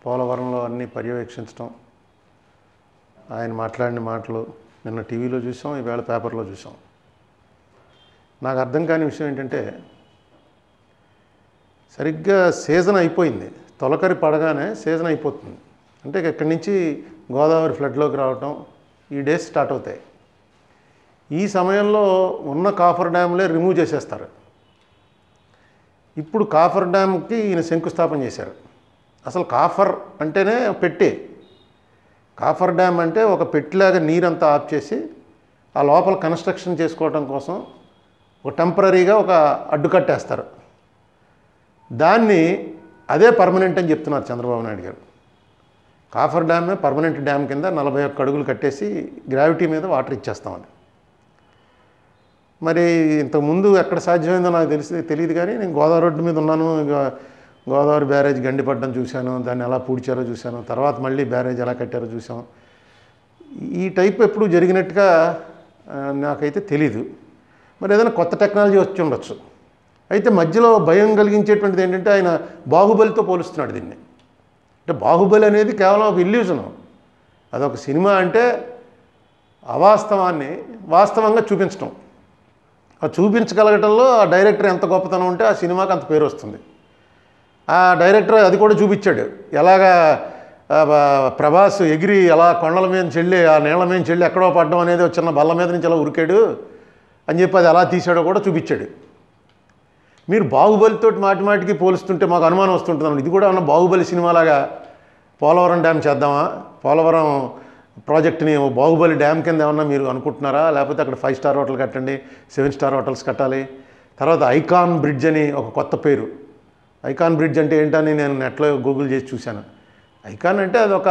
పోలవరంలో అన్నీ పర్యవేక్షించడం, ఆయన మాట్లాడిన మాటలు నిన్న టీవీలో చూసాం, ఈవేళ పేపర్లో చూసాం. నాకు అర్థం కాని విషయం ఏంటంటే, సరిగ్గా సీజన్ అయిపోయింది, తొలకరి పడగానే సీజన్ అయిపోతుంది. అంటే ఇక్కడి నుంచి గోదావరి ఫ్లడ్లోకి రావటం ఈ డేస్ స్టార్ట్ అవుతాయి. ఈ సమయంలో ఉన్న కాఫర్ డ్యామ్లే రిమూవ్ చేసేస్తారు. ఇప్పుడు కాఫర్ డ్యామ్కి ఈయన శంకుస్థాపన చేశారు. అసలు కాఫర్ అంటేనే పెట్టే. కాఫర్ డ్యామ్ అంటే ఒక పెట్టిలాగా నీరంతా ఆఫ్ చేసి ఆ లోపల కన్స్ట్రక్షన్ చేసుకోవడం కోసం ఒక టెంపరీగా ఒక అడ్డుకట్టేస్తారు. దాన్ని అదే పర్మనెంట్ అని చెప్తున్నారు చంద్రబాబు నాయుడు గారు. కాఫర్ డ్యామే పర్మనెంట్ డ్యామ్ కింద 41 అడుగులు కట్టేసి గ్రావిటీ మీద వాటర్ ఇచ్చేస్తామని. మరి ఇంతకుముందు ఎక్కడ సాధ్యమైందో నాకు తెలియదు, కానీ నేను గోదావరి రోడ్డు మీద ఉన్నాను. గోదావరి బ్యారేజ్ గండిపడ్డం చూశాను, దాన్ని ఎలా పూడ్చారో చూశాను, తర్వాత మళ్ళీ బ్యారేజ్ ఎలా కట్టారో చూసాం. ఈ టైప్ ఎప్పుడు జరిగినట్టుగా నాకైతే తెలీదు. మరి ఏదైనా కొత్త టెక్నాలజీ వచ్చి ఉండొచ్చు. అయితే మధ్యలో భయం కలిగించేటువంటిది ఏంటంటే, ఆయన బాహుబలితో పోలుస్తున్నాడు దీన్ని. అంటే బాహుబలి అనేది కేవలం ఒక ఇల్యూజను, అదొక సినిమా. అంటే అవాస్తవాన్ని వాస్తవంగా చూపించడం, ఆ చూపించగలగటంలో ఆ డైరెక్టర్ ఎంత గొప్పతనం ఉంటే ఆ సినిమాకి అంత పేరు వస్తుంది. ఆ డైరెక్టర్ అది కూడా చూపించాడు. ఎలాగా ప్రభాస్ ఎగిరి అలా కొండల మీద చెల్లి ఆ నీళ్ళ మీద చెల్లి ఎక్కడో పడ్డం అనేది చిన్న బల్ల మీద నుంచి అలా ఉరికాడు అని చెప్పి అది ఎలా తీసాడో కూడా చూపించాడు. మీరు బాహుబలితో మాటికి పోలుస్తుంటే మాకు అనుమానం వస్తుంటుంది. ఇది కూడా ఉన్న బాహుబలి సినిమాలాగా పోలవరం డ్యామ్ చేద్దామా, పోలవరం ప్రాజెక్టుని బాహుబలి డ్యామ్ కింద ఏమన్నా మీరు అనుకుంటున్నారా? లేకపోతే అక్కడ 5 స్టార్ హోటల్ కట్టండి, 7 స్టార్ హోటల్స్ కట్టాలి. తర్వాత ఐకాన్ బ్రిడ్జ్ అని ఒక కొత్త పేరు. ఐకాన్ బ్రిడ్జ్ అంటే ఏంటని నేను నెట్లో గూగుల్ చేసి చూశాను. ఐకాన్ అంటే అది ఒక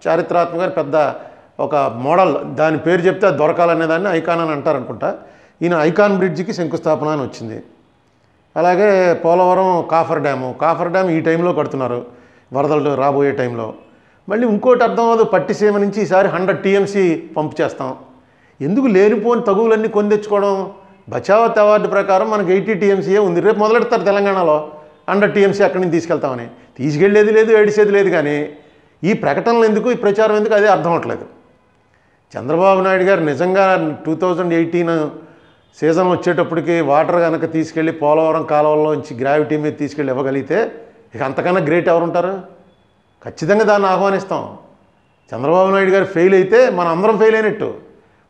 చారిత్రాత్మక పెద్ద ఒక మోడల్, దాని పేరు చెప్తే అది దొరకాలనే దాన్ని ఐకాన్ అని అంటారు అనుకుంటా. ఈయన ఐకాన్ బ్రిడ్జికి శంకుస్థాపన అని వచ్చింది. అలాగే పోలవరం కాఫర్ డ్యామ్ ఈ టైంలో కడుతున్నారు, వరదలు రాబోయే టైంలో. మళ్ళీ ఇంకోటి అర్థం అవ్వదు, పట్టిసీమ నుంచి ఈసారి 100 TMC పంపు చేస్తాం. ఎందుకు లేనిపోని తగువులన్నీ కొని తెచ్చుకోవడం? బచావత్ అవార్డు ప్రకారం మనకు 80 TMC ఉంది. రేపు మొదలెడతారు తెలంగాణలో 100 TMC అక్కడి నుంచి తీసుకెళ్తామని. తీసుకెళ్లేది లేదు, ఏడిసేది లేదు. కానీ ఈ ప్రకటనలు ఎందుకు, ఈ ప్రచారం ఎందుకు, అదే అర్థం అవట్లేదు. చంద్రబాబు నాయుడు గారు నిజంగా 2018 సీజన్ వచ్చేటప్పటికి వాటర్ కనుక తీసుకెళ్ళి పోలవరం కాలువలోంచి గ్రావిటీ మీద తీసుకెళ్ళి ఇవ్వగలిగితే ఇక అంతకన్నా గ్రేట్ ఎవరు ఉంటారు? ఖచ్చితంగా దాన్ని ఆహ్వానిస్తాం. చంద్రబాబు నాయుడు గారు ఫెయిల్ అయితే మనం అందరం ఫెయిల్ అయినట్టు.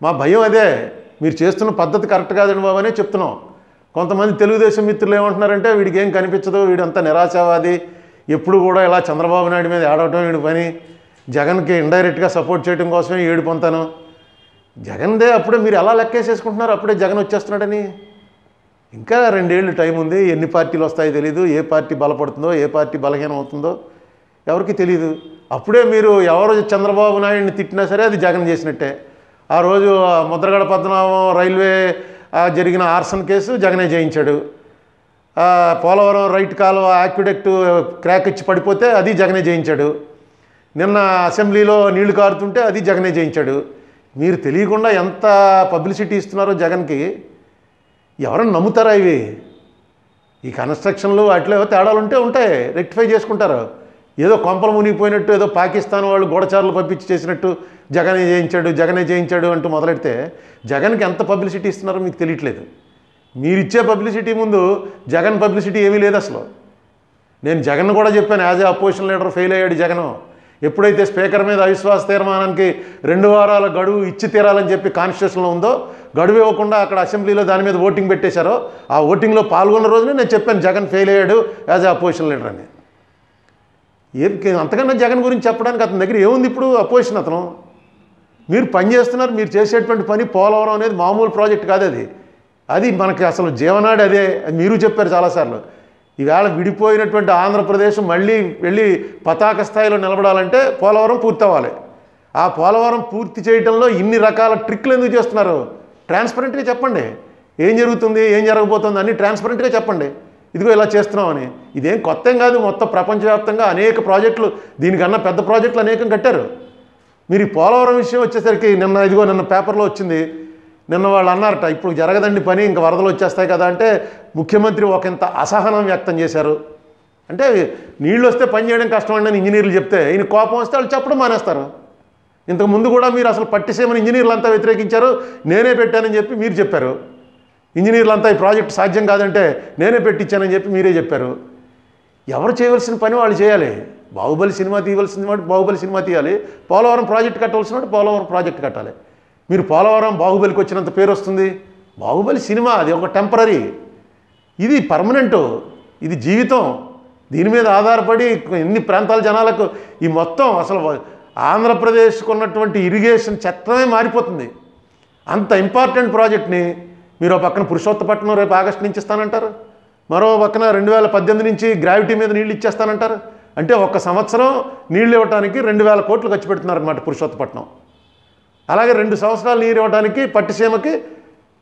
మా భయం అదే. మీరు చేస్తున్న పద్ధతి కరెక్ట్ కాదండి బాబు అనే చెప్తున్నాం. కొంతమంది తెలుగుదేశం మిత్రులు ఏమంటున్నారంటే, వీడికి ఏం కనిపించదు, వీడంతా నిరాశావాది, ఎప్పుడు కూడా ఇలా చంద్రబాబు నాయుడు మీద ఏడవటం వీడి పని, జగన్కి ఇండైరెక్ట్గా సపోర్ట్ చేయడం కోసమే ఏడు పొంతాను. జగన్దే అప్పుడే మీరు ఎలా లెక్కేసేసుకుంటున్నారు, అప్పుడే జగన్ వచ్చేస్తున్నాడని. ఇంకా 2 ఏళ్ళు టైం ఉంది. ఎన్ని పార్టీలు వస్తాయో తెలీదు, ఏ పార్టీ బలపడుతుందో ఏ పార్టీ బలహీనం అవుతుందో ఎవరికి తెలీదు. అప్పుడే మీరు ఎవరు చంద్రబాబు నాయుడిని తిట్టినా సరే అది జగన్ చేసినట్టే. ఆ రోజు ముద్రగడ పద్మనాభం రైల్వే జరిగిన ఆర్సన్ కేసు జగనే జయించాడు. పోలవరం రైట్ కాలువ యాక్విడెక్ట్ క్రాక్ ఇచ్చి పడిపోతే అది జగనే జయించాడు. నిన్న అసెంబ్లీలో నీళ్లు కారుతుంటే అది జగనే జయించాడు. మీరు తెలియకుండా ఎంత పబ్లిసిటీ ఇస్తున్నారో జగన్కి, ఎవరన్నా నమ్ముతారా? ఇవి ఈ కన్స్ట్రక్షన్లు వాటిలో తేడాలు ఉంటాయి, రెక్టిఫై చేసుకుంటారు. ఏదో కొంపలు మునిగిపోయినట్టు, ఏదో పాకిస్తాన్ వాళ్ళు గూఢచారులు పంపించి చేసినట్టు జగనే చేయించాడు అంటూ మొదలెడితే జగన్కి ఎంత పబ్లిసిటీ ఇస్తున్నారో మీకు తెలియట్లేదు. మీరిచ్చే పబ్లిసిటీ ముందు జగన్ పబ్లిసిటీ ఏమీ లేదు అసలు. నేను జగన్ కూడా చెప్పాను, as a opposition leader fail అయ్యాడు జగన్. ఎప్పుడైతే స్పీకర్ మీద అవిశ్వాస తీర్మానానికి 2 వారాల గడువు ఇచ్చి తీరాలని చెప్పి కాన్స్టిట్యూషన్లో ఉందో, గడువు ఇవ్వకుండా అక్కడ అసెంబ్లీలో దాని మీద ఓటింగ్ పెట్టేశారో, ఆ ఓటింగ్లో పాల్గొన్న రోజునే నేను చెప్పాను జగన్ ఫెయిల్ అయ్యాడు యాజ్ ఏ అపోజిషన్ లీడర్ అని. అంతకన్నా జగన్ గురించి చెప్పడానికి అతని దగ్గర ఏముంది? ఇప్పుడు అపోజిషన్ అతను. మీరు పని చేస్తున్నారు, మీరు చేసేటువంటి పని పోలవరం అనేది మామూలు ప్రాజెక్ట్ కాదు. అది మనకి అసలు జీవనాడి అదే. మీరు చెప్పారు చాలాసార్లు. ఈవేళ విడిపోయినటువంటి ఆంధ్రప్రదేశ్ మళ్ళీ వెళ్ళి పతాక స్థాయిలో నిలబడాలంటే పోలవరం పూర్తి అవ్వాలి. ఆ పోలవరం పూర్తి చేయడంలో ఇన్ని రకాల ట్రిక్లు ఎందుకు చేస్తున్నారు? ట్రాన్స్పరెంట్గా చెప్పండి. ఏం జరుగుతుంది, ఏం జరగబోతుంది అన్నీ ట్రాన్స్పరెంట్గా చెప్పండి. ఇదిగో ఇలా చేస్తున్నామని. ఇదేం కొత్త ఏం కాదు. మొత్తం ప్రపంచవ్యాప్తంగా అనేక ప్రాజెక్టులు, దీనికన్నా పెద్ద ప్రాజెక్టులు అనేకం కట్టారు. మీరు ఈ పోలవరం విషయం వచ్చేసరికి నిన్న పేపర్లో వచ్చింది. నిన్న వాళ్ళు అన్నారట, ఇప్పుడు జరగదండి పని, ఇంకా వరదలు వచ్చేస్తాయి కదా అంటే ముఖ్యమంత్రి ఒకంత అసహనం వ్యక్తం చేశారు. అంటే నీళ్ళు వస్తే పని చేయడం కష్టం అండి అని ఇంజనీర్లు చెప్తే ఈయన కోపం వస్తే వాళ్ళు చెప్పడం మానేస్తారు. ఇంతకుముందు కూడా మీరు అసలు పట్టిసీమని ఇంజనీర్లు అంతా వ్యతిరేకించారు, నేనే పెట్టానని చెప్పి మీరు చెప్పారు. ఇంజనీర్లు అంతా ఈ ప్రాజెక్ట్ సాధ్యం కాదంటే నేనే పెట్టించానని చెప్పి మీరే చెప్పారు. ఎవరు చేయవలసిన పని వాళ్ళు చేయాలి. బాహుబలి సినిమా తీయవలసిన వాడు బాహుబలి సినిమా తీయాలి, పోలవరం ప్రాజెక్ట్ కట్టవలసిన వాడు పోలవరం ప్రాజెక్ట్ కట్టాలి. మీరు పోలవరం బాహుబలికి వచ్చినంత పేరు వస్తుంది. బాహుబలి సినిమా అది ఒక టెంపరీ, ఇది పర్మనెంటు, ఇది జీవితం. దీని మీద ఆధారపడి ఎన్ని ప్రాంతాల జనాలకు ఈ మొత్తం అసలు ఆంధ్రప్రదేశ్కు ఉన్నటువంటి ఇరిగేషన్ చట్టమే మారిపోతుంది. అంత ఇంపార్టెంట్ ప్రాజెక్ట్ని మీరు ఒక పక్కన పురుషోత్తపట్నం రేపు ఆగస్టు నుంచి ఇస్తానంటారు, మరో పక్కన 2018 నుంచి గ్రావిటీ మీద నీళ్ళు ఇచ్చేస్తానంటారు. అంటే ఒక్క సంవత్సరం నీళ్ళు ఇవ్వడానికి 2000 కోట్లు ఖర్చు పెడుతున్నారనమాట పురుషోత్తపట్నం. అలాగే 2 సంవత్సరాలు నీరు ఇవ్వడానికి పట్టిసీమకి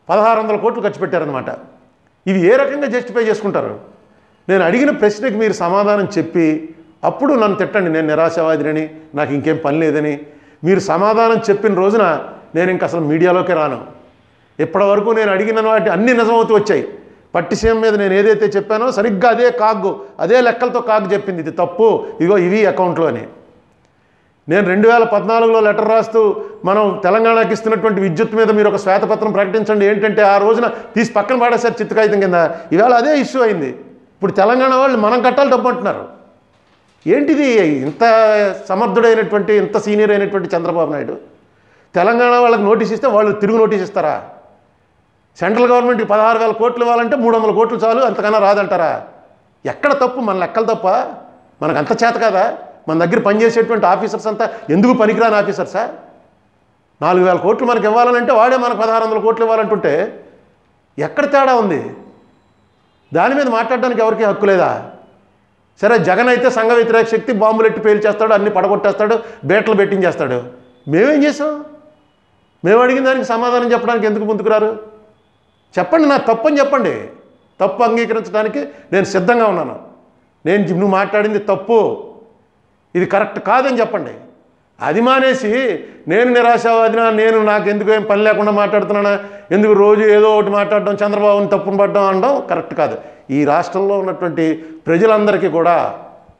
1600 కోట్లు ఖర్చు పెట్టారనమాట. ఇవి ఏ రకంగా జస్టిఫై చేసుకుంటారు? నేను అడిగిన ప్రశ్నకి మీరు సమాధానం చెప్పి అప్పుడు నన్ను తిట్టండి, నేను నిరాశావాదిని, నాకు ఇంకేం పని లేదని. మీరు సమాధానం చెప్పిన రోజున నేను ఇంక అసలు మీడియాలోకి రాను. ఇప్పటి వరకు నేను అడిగిన వాటి అన్ని నిజమవుతూ వచ్చాయి. పట్టిసీమ మీద నేను ఏదైతే చెప్పానో సరిగ్గా అదే కాగు, అదే లెక్కలతో కాగు చెప్పింది, ఇది తప్పు, ఇదిగో ఇవి అకౌంట్లో అని. నేను 2014లో లెటర్ రాస్తూ మనం తెలంగాణకి ఇస్తున్నటువంటి విద్యుత్ మీద మీరు ఒక శ్వేతపత్రం ప్రకటించండి ఏంటంటే ఆ రోజున తీసి పక్కన పాడేశారు చిత్తకాగితం కింద. ఇవాళ అదే ఇష్యూ అయింది. ఇప్పుడు తెలంగాణ వాళ్ళు మనం కట్టాలి డబ్బు అంటున్నారు. ఏంటిది? ఇంత సమర్థుడైనటువంటి ఇంత సీనియర్ అయినటువంటి చంద్రబాబు నాయుడు తెలంగాణ వాళ్ళకి నోటీస్ ఇస్తే వాళ్ళు తిరుగు నోటీస్ ఇస్తారా? సెంట్రల్ గవర్నమెంట్కి 16,000 కోట్లు ఇవ్వాలంటే 300 కోట్లు చాలు, అంతకన్నా రాదంటారా? ఎక్కడ తప్పు? మన లెక్కలు తప్ప? మనకు అంత చేత కదా? మన దగ్గర పనిచేసేటువంటి ఆఫీసర్స్ అంతా ఎందుకు పనికిరాని ఆఫీసర్సా? 4,000 కోట్లు మనకి ఇవ్వాలనంటే వాడే మనకు 1,600 కోట్లు ఇవ్వాలంటుంటే ఎక్కడ తేడా ఉంది? దాని మీద మాట్లాడడానికి ఎవరికి హక్కు లేదా? సరే, జగన్ అయితే సంఘ వ్యతిరేక శక్తి, బాంబులు ఎట్టి పేల్చేస్తాడు, అన్ని పడగొట్టేస్తాడు, బేటలు బెట్టించేస్తాడు. మేమేం చేసాం? మేము అడిగిన దానికి సమాధానం చెప్పడానికి ఎందుకు ముందుకు రారు? చెప్పండి, నా తప్పు అని చెప్పండి. తప్పు అంగీకరించడానికి నేను సిద్ధంగా ఉన్నాను. నువ్వు మాట్లాడింది తప్పు, ఇది కరెక్ట్ కాదని చెప్పండి. అది మానేసి నేను నిరాశావాదినా, నాకు ఎందుకు ఏం పని లేకుండా మాట్లాడుతున్నానా, ఎందుకు రోజు ఏదో ఒకటి మాట్లాడడం, చంద్రబాబుని తప్పును పడడం అనడం కరెక్ట్ కాదు. ఈ రాష్ట్రంలో ఉన్నటువంటి ప్రజలందరికీ కూడా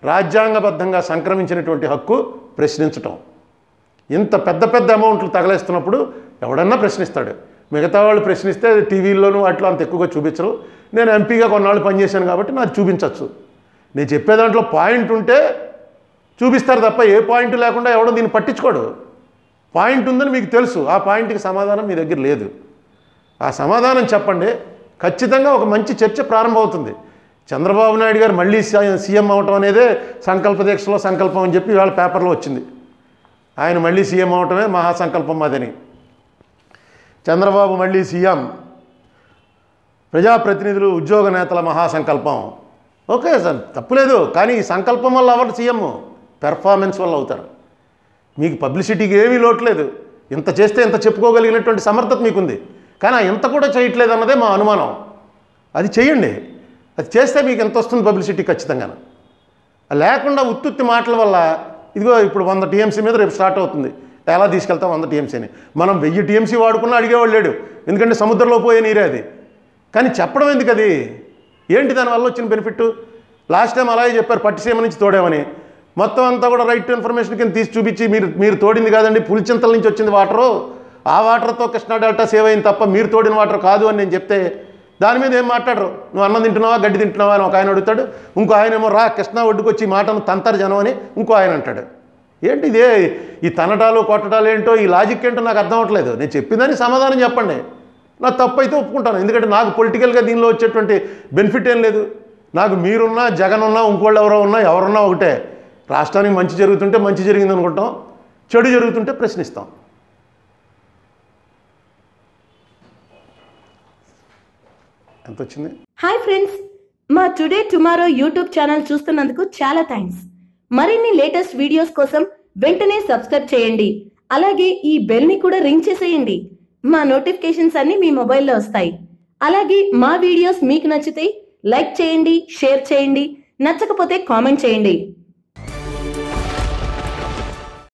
రాజ్యాంగబద్ధంగా సంక్రమించినటువంటి హక్కు ప్రశ్నించటం. ఇంత పెద్ద పెద్ద అమౌంట్లు తగలేస్తున్నప్పుడు ఎవడన్నా ప్రశ్నిస్తాడు. మిగతా వాళ్ళు ప్రశ్నిస్తే టీవీల్లోనూ వాటిలో అంత ఎక్కువగా చూపించరు. నేను ఎంపీగా కొన్నాళ్ళు పనిచేశాను కాబట్టి నాకు చూపించవచ్చు. నేను చెప్పే దాంట్లో పాయింట్ ఉంటే చూపిస్తారు తప్ప ఏ పాయింట్ లేకుండా ఎవడో దీన్ని పట్టించుకోడు. పాయింట్ ఉందని మీకు తెలుసు, ఆ పాయింట్కి సమాధానం మీ దగ్గర లేదు. ఆ సమాధానం చెప్పండి, ఖచ్చితంగా ఒక మంచి చర్చ ప్రారంభమవుతుంది. చంద్రబాబు నాయుడు గారు మళ్ళీ సీఎం అవటం అనేదే సంకల్ప దీక్షలో సంకల్పం అని చెప్పి ఇవాళ పేపర్లో వచ్చింది. ఆయన మళ్ళీ సీఎం అవటమే మహాసంకల్పం అదని. చంద్రబాబు మళ్ళీ సీఎం, ప్రజాప్రతినిధులు ఉద్యోగ నేతల మహాసంకల్పం. ఓకే సార్, తప్పులేదు. కానీ ఈ సంకల్పం వల్ల ఎవరు సీఎం? పెర్ఫార్మెన్స్ వల్ల అవుతారు. మీకు పబ్లిసిటీకి ఏమీ లోట్లేదు. ఇంత చేస్తే ఇంత చెప్పుకోగలిగినటువంటి సమర్థత మీకుంది. కానీ ఇంత కూడా చేయట్లేదు అన్నదే మా అనుమానం. అది చేయండి. అది చేస్తే మీకు ఎంత వస్తుంది పబ్లిసిటీ ఖచ్చితంగా. లేకుండా ఉత్తుత్తి మాటల వల్ల ఇదిగో ఇప్పుడు 100 టీఎంసీ మీద రేపు స్టార్ట్ అవుతుంది. ఎలా తీసుకెళ్తాం 100 టీఎంసీని? మనం 1000 టీఎంసీ వాడుకున్నా అడిగేవాళ్ళు లేడు, ఎందుకంటే సముద్రంలో పోయే నీరే అది. కానీ చెప్పడం ఎందుకు? అది ఏంటి దానివల్ల వచ్చిన బెనిఫిట్? లాస్ట్ టైం అలాగే చెప్పారు, పట్టిసీమ నుంచి తోడామని. మొత్తం అంతా కూడా రైట్ టు ఇన్ఫర్మేషన్ కింద తీసి చూపించి మీరు తోడింది కాదండి, పులిచింతల నుంచి వచ్చింది వాటరు, ఆ వాటర్తో కృష్ణా డెల్టా సేవ్ అయింది తప్ప మీరు తోడిన వాటర్ కాదు అని నేను చెప్తే దాని మీద ఏం మాట్లాడరు. నువ్వు అన్నం తింటున్నావా, గడ్డి తింటున్నావా అని ఒక ఆయన అడుగుతాడు. ఇంకో ఆయన ఏమో రా కృష్ణా ఒడ్డుకొచ్చి ఈ మాటను తంతారు జనం అని ఇంకో ఆయన అంటాడు. ఏంటి ఇదే? ఈ తనటాలు కొట్టడాలు ఏంటో, ఈ లాజిక్ ఏంటో నాకు అర్థం అవ్వట్లేదు. నేను చెప్పిందని సమాధానం చెప్పండి. నా తప్పు అయితే ఒప్పుకుంటాను, ఎందుకంటే నాకు పొలిటికల్గా దీనిలో వచ్చేటువంటి బెనిఫిట్ ఏం లేదు. నాకు మీరున్నా, జగన్ ఉన్నా, ఇంకోళ్ళు ఎవరున్నా ఒకటే. రాష్ట్రానికి మంచి జరుగుతుంటే మంచి జరిగింది అనుకుంటాం, చెడు జరుగుతుంటే ప్రశ్నిస్తాం. ఎంత వచ్చింది? హాయ్ ఫ్రెండ్స్, మా టుడే టుమారో యూట్యూబ్ ఛానల్ చూస్తున్నందుకు చాలా థ్యాంక్స్. మరిన్ని లేటెస్ట్ వీడియోస్ కోసం వెంటనే సబ్స్క్రైబ్ చేయండి. అలాగే ఈ బెల్ ని కూడా రింగ్ చేసేయండి. మా నోటిఫికేషన్స్ అన్ని మీ మొబైల్లో వస్తాయి. అలాగే మా వీడియోస్ మీకు నచ్చితే లైక్ చేయండి, షేర్ చేయండి, నచ్చకపోతే కామెంట్ చేయండి.